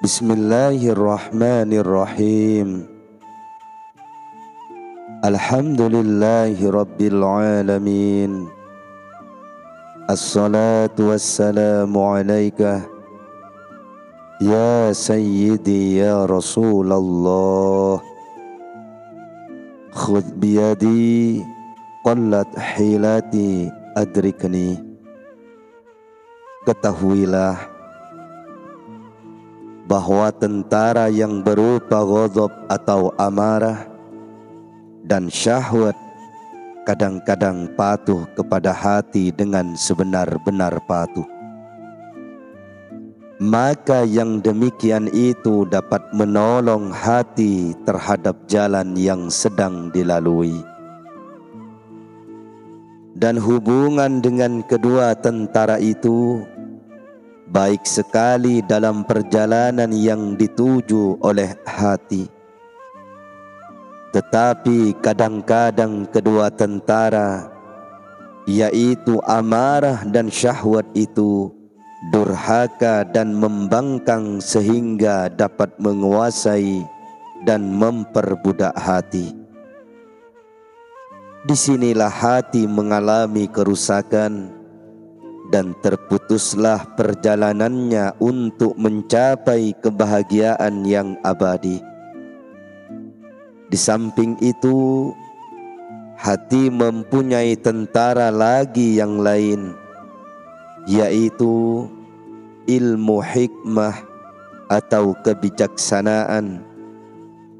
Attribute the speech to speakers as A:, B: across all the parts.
A: Bismillahirrahmanirrahim. Alhamdulillahi rabbil alamin. Assalatu wassalamu alaika ya sayyidi ya Rasulullah. Khudh biyadi qallat hilati adrikni. Ketahuilah bahwa tentara yang berupa ghadab atau amarah dan syahwat kadang-kadang patuh kepada hati dengan sebenar-benar patuh. Maka yang demikian itu dapat menolong hati terhadap jalan yang sedang dilalui. Dan hubungan dengan kedua tentara itu baik sekali dalam perjalanan yang dituju oleh hati. Tetapi kadang-kadang kedua tentara, yaitu amarah dan syahwat itu, durhaka dan membangkang sehingga dapat menguasai dan memperbudak hati. Disinilah hati mengalami kerusakan dan terputuslah perjalanannya untuk mencapai kebahagiaan yang abadi. Di samping itu, hati mempunyai tentara lagi yang lain, yaitu ilmu hikmah atau kebijaksanaan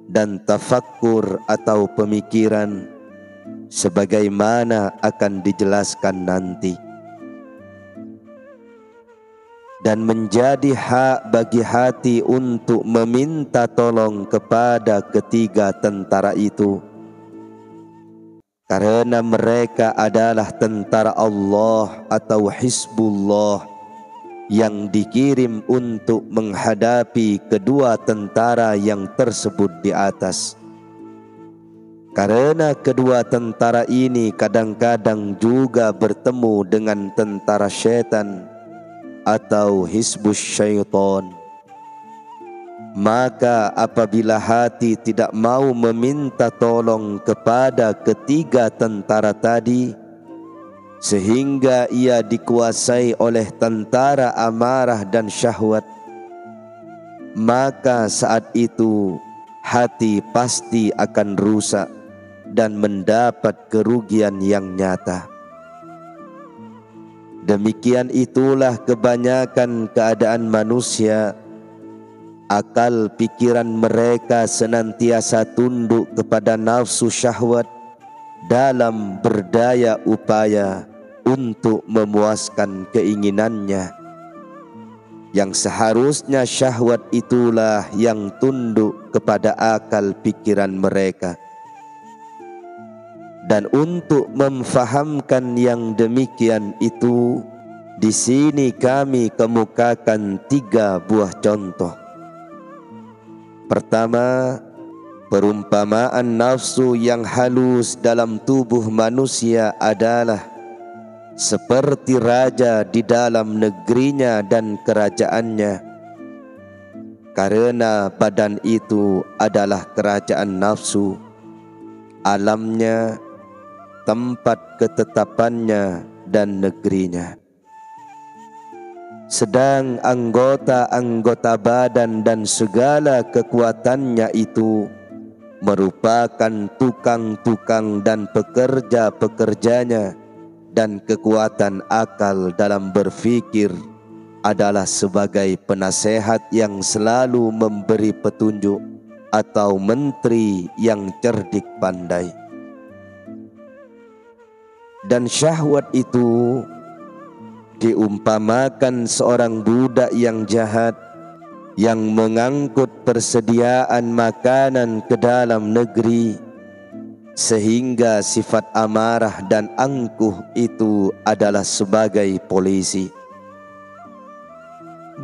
A: dan tafakkur atau pemikiran, sebagaimana akan dijelaskan nanti. Dan menjadi hak bagi hati untuk meminta tolong kepada ketiga tentara itu, karena mereka adalah tentara Allah atau Hizbullah yang dikirim untuk menghadapi kedua tentara yang tersebut di atas. Karena kedua tentara ini kadang-kadang juga bertemu dengan tentara syaitan atau hizbus syaitan. Maka apabila hati tidak mau meminta tolong kepada ketiga tentara tadi, sehingga ia dikuasai oleh tentara amarah dan syahwat, maka saat itu hati pasti akan rusak dan mendapat kerugian yang nyata. Demikian itulah kebanyakan keadaan manusia. Akal pikiran mereka senantiasa tunduk kepada nafsu syahwat dalam berdaya upaya untuk memuaskan keinginannya, yang seharusnya syahwat itulah yang tunduk kepada akal pikiran mereka. Dan untuk memfahamkan yang demikian itu, di sini kami kemukakan 3 buah contoh. Pertama, perumpamaan nafsu yang halus dalam tubuh manusia adalah seperti raja di dalam negerinya dan kerajaannya, karena badan itu adalah kerajaan nafsu, alamnya, tempat ketetapannya dan negerinya. Sedang anggota-anggota badan dan segala kekuatannya itu merupakan tukang-tukang dan pekerja-pekerjanya, dan kekuatan akal dalam berfikir adalah sebagai penasehat yang selalu memberi petunjuk atau menteri yang cerdik pandai. Dan syahwat itu diumpamakan seorang budak yang jahat yang mengangkut persediaan makanan ke dalam negeri, sehingga sifat amarah dan angkuh itu adalah sebagai polisi.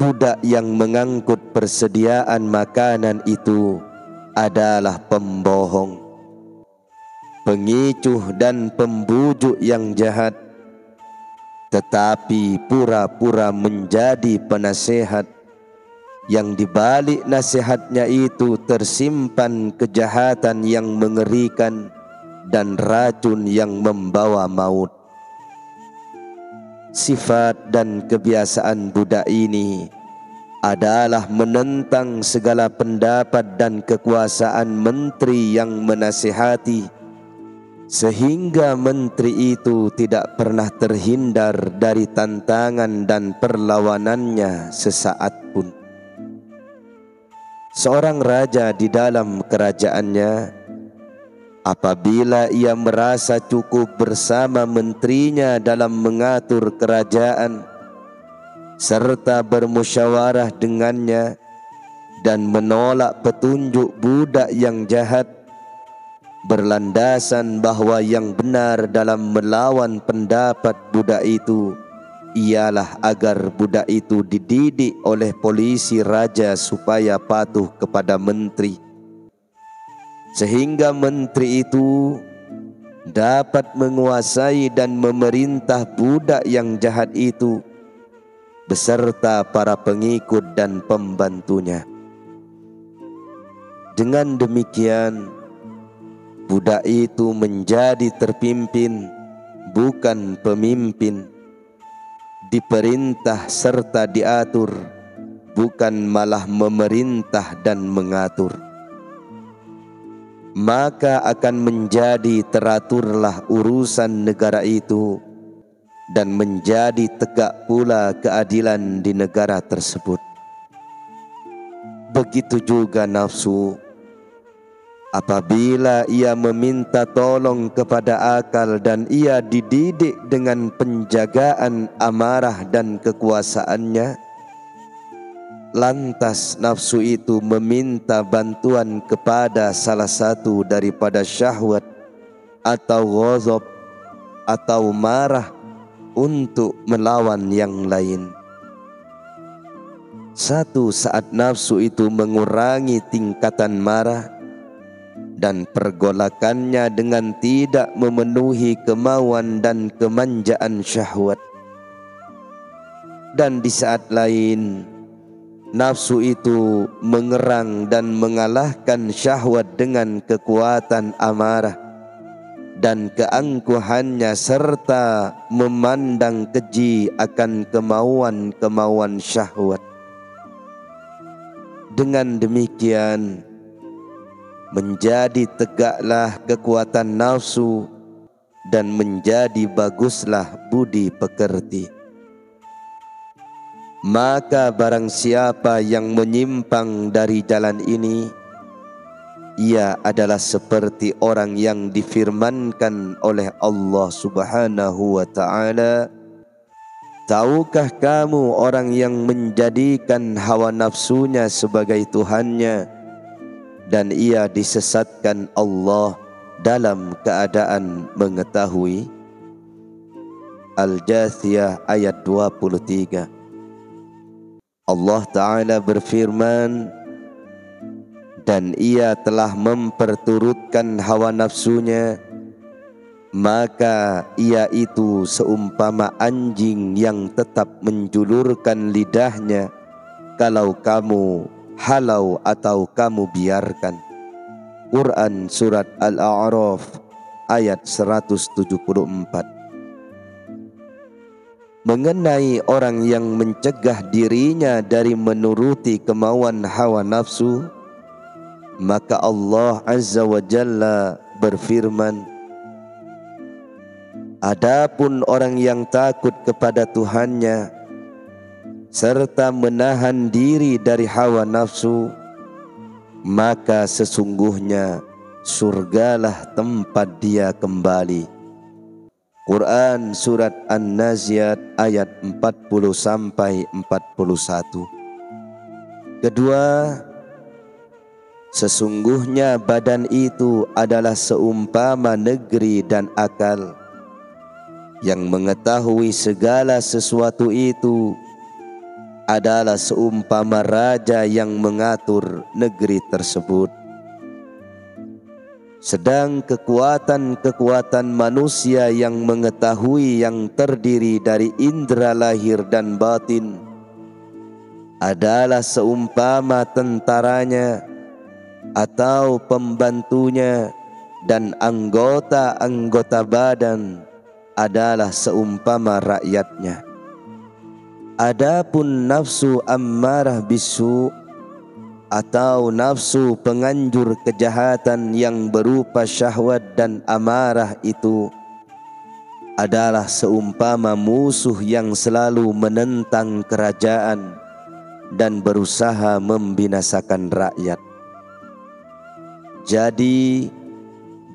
A: Budak yang mengangkut persediaan makanan itu adalah pembohong, pengicuh dan pembujuk yang jahat, tetapi pura-pura menjadi penasehat yang di balik nasihatnya itu tersimpan kejahatan yang mengerikan dan racun yang membawa maut. Sifat dan kebiasaan budak ini adalah menentang segala pendapat dan kekuasaan menteri yang menasihati, sehingga menteri itu tidak pernah terhindar dari tantangan dan perlawanannya sesaat pun. Seorang raja di dalam kerajaannya, apabila ia merasa cukup bersama menterinya dalam mengatur kerajaan serta bermusyawarah dengannya dan menolak petunjuk budak yang jahat, berlandasan bahwa yang benar dalam melawan pendapat budak itu ialah agar budak itu dididik oleh polisi raja supaya patuh kepada menteri, sehingga menteri itu dapat menguasai dan memerintah budak yang jahat itu beserta para pengikut dan pembantunya. Dengan demikian, budak itu menjadi terpimpin, bukan pemimpin, diperintah serta diatur, bukan malah memerintah dan mengatur. Maka akan menjadi teraturlah urusan negara itu dan menjadi tegak pula keadilan di negara tersebut. Begitu juga nafsu, apabila ia meminta tolong kepada akal dan ia dididik dengan penjagaan amarah dan kekuasaannya, lantas nafsu itu meminta bantuan kepada salah satu daripada syahwat atau ghadab atau marah untuk melawan yang lain. Satu saat nafsu itu mengurangi tingkatan marah dan pergolakannya dengan tidak memenuhi kemauan dan kemanjaan syahwat. Dan di saat lain, nafsu itu mengerang dan mengalahkan syahwat dengan kekuatan amarah dan keangkuhannya serta memandang keji akan kemauan-kemauan syahwat. Dengan demikian, menjadi tegaklah kekuatan nafsu dan menjadi baguslah budi pekerti. Maka barang siapa yang menyimpang dari jalan ini, ia adalah seperti orang yang difirmankan oleh Allah Subhanahu wa ta'ala, tahukah kamu orang yang menjadikan hawa nafsunya sebagai Tuhannya dan ia disesatkan Allah dalam keadaan mengetahui? Al-Jathiyah ayat 23. Allah Ta'ala berfirman, dan ia telah memperturutkan hawa nafsunya, maka ia itu seumpama anjing yang tetap menjulurkan lidahnya kalau kamu halau atau kamu biarkan. Quran Surat Al-A'raf ayat 174. Mengenai orang yang mencegah dirinya dari menuruti kemauan hawa nafsu, maka Allah Azza wa Jalla berfirman, adapun orang yang takut kepada Tuhannya serta menahan diri dari hawa nafsu, maka sesungguhnya surgalah tempat dia kembali. Quran Surat An-Naziat ayat 40-41. Kedua, sesungguhnya badan itu adalah seumpama negeri dan akal yang mengetahui segala sesuatu itu adalah seumpama raja yang mengatur negeri tersebut. Sedang kekuatan-kekuatan manusia yang mengetahui yang terdiri dari indera lahir dan batin adalah seumpama tentaranya atau pembantunya dan anggota-anggota badan adalah seumpama rakyatnya. Adapun nafsu ammarah bisu atau nafsu penganjur kejahatan yang berupa syahwat dan amarah itu adalah seumpama musuh yang selalu menentang kerajaan dan berusaha membinasakan rakyat. Jadi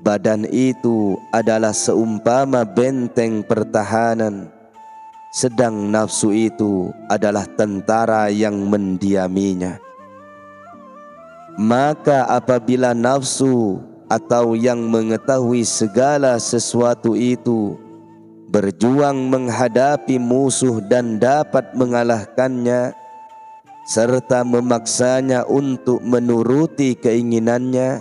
A: badan itu adalah seumpama benteng pertahanan, sedang nafsu itu adalah tentara yang mendiaminya. Maka apabila nafsu atau yang mengetahui segala sesuatu itu berjuang menghadapi musuh dan dapat mengalahkannya, serta memaksanya untuk menuruti keinginannya,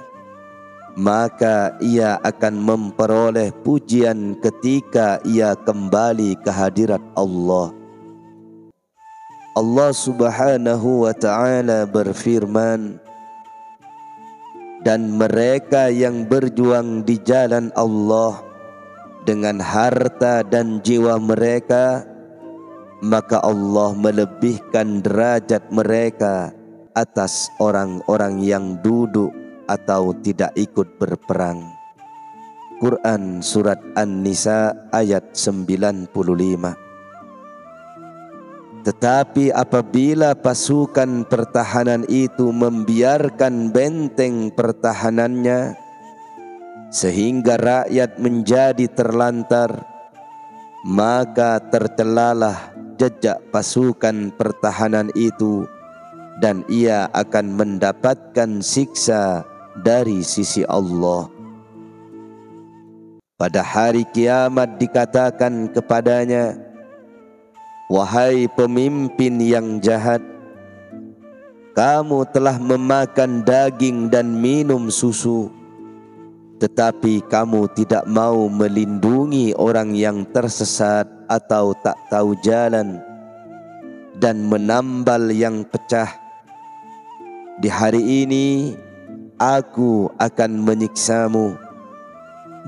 A: maka ia akan memperoleh pujian ketika ia kembali ke hadirat Allah. Allah Subhanahu wa ta'ala berfirman, dan mereka yang berjuang di jalan Allah dengan harta dan jiwa mereka, maka Allah melebihkan derajat mereka atas orang-orang yang duduk atau tidak ikut berperang. Quran Surat An-Nisa ayat 95. Tetapi apabila pasukan pertahanan itu membiarkan benteng pertahanannya sehingga rakyat menjadi terlantar, maka tercelalah jejak pasukan pertahanan itu dan ia akan mendapatkan siksa dari sisi Allah. Pada hari kiamat dikatakan kepadanya, wahai pemimpin yang jahat, kamu telah memakan daging dan minum susu, tetapi kamu tidak mau melindungi orang yang tersesat atau tak tahu jalan dan menambal yang pecah. Di hari ini aku akan menyiksamu.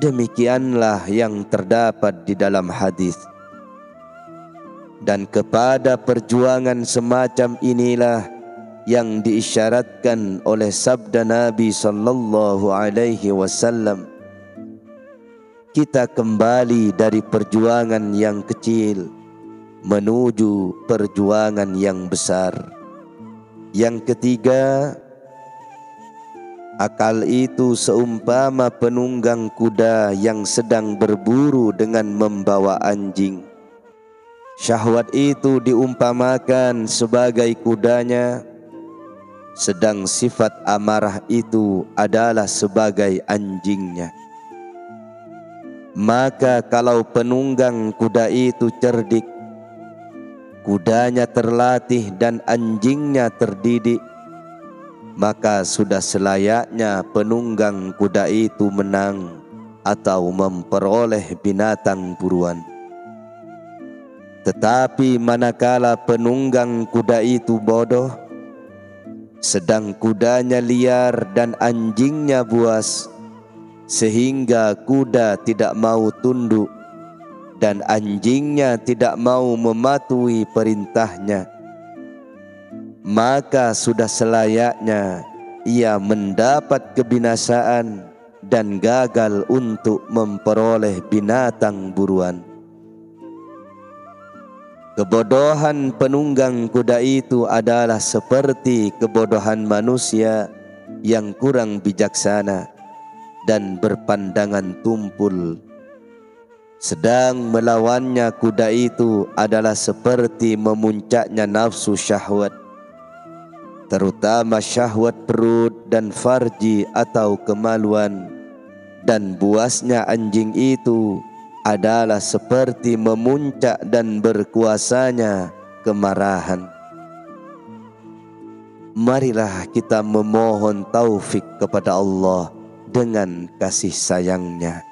A: Demikianlah yang terdapat di dalam hadis. Dan kepada perjuangan semacam inilah yang diisyaratkan oleh sabda Nabi sallallahu alaihi wasallam. Kita kembali dari perjuangan yang kecil menuju perjuangan yang besar. Yang ketiga, akal itu seumpama penunggang kuda yang sedang berburu dengan membawa anjing. Syahwat itu diumpamakan sebagai kudanya, sedang sifat amarah itu adalah sebagai anjingnya. Maka kalau penunggang kuda itu cerdik, kudanya terlatih dan anjingnya terdidik, maka sudah selayaknya penunggang kuda itu menang atau memperoleh binatang buruan. Tetapi manakala penunggang kuda itu bodoh, sedang kudanya liar dan anjingnya buas, sehingga kuda tidak mau tunduk dan anjingnya tidak mau mematuhi perintahnya, maka sudah selayaknya ia mendapat kebinasaan dan gagal untuk memperoleh binatang buruan. Kebodohan penunggang kuda itu adalah seperti kebodohan manusia yang kurang bijaksana dan berpandangan tumpul. Sedang melawannya kuda itu adalah seperti memuncaknya nafsu syahwat, terutama syahwat perut dan farji atau kemaluan, dan buasnya anjing itu adalah seperti memuncak dan berkuasanya kemarahan. Marilah kita memohon taufik kepada Allah dengan kasih sayangnya.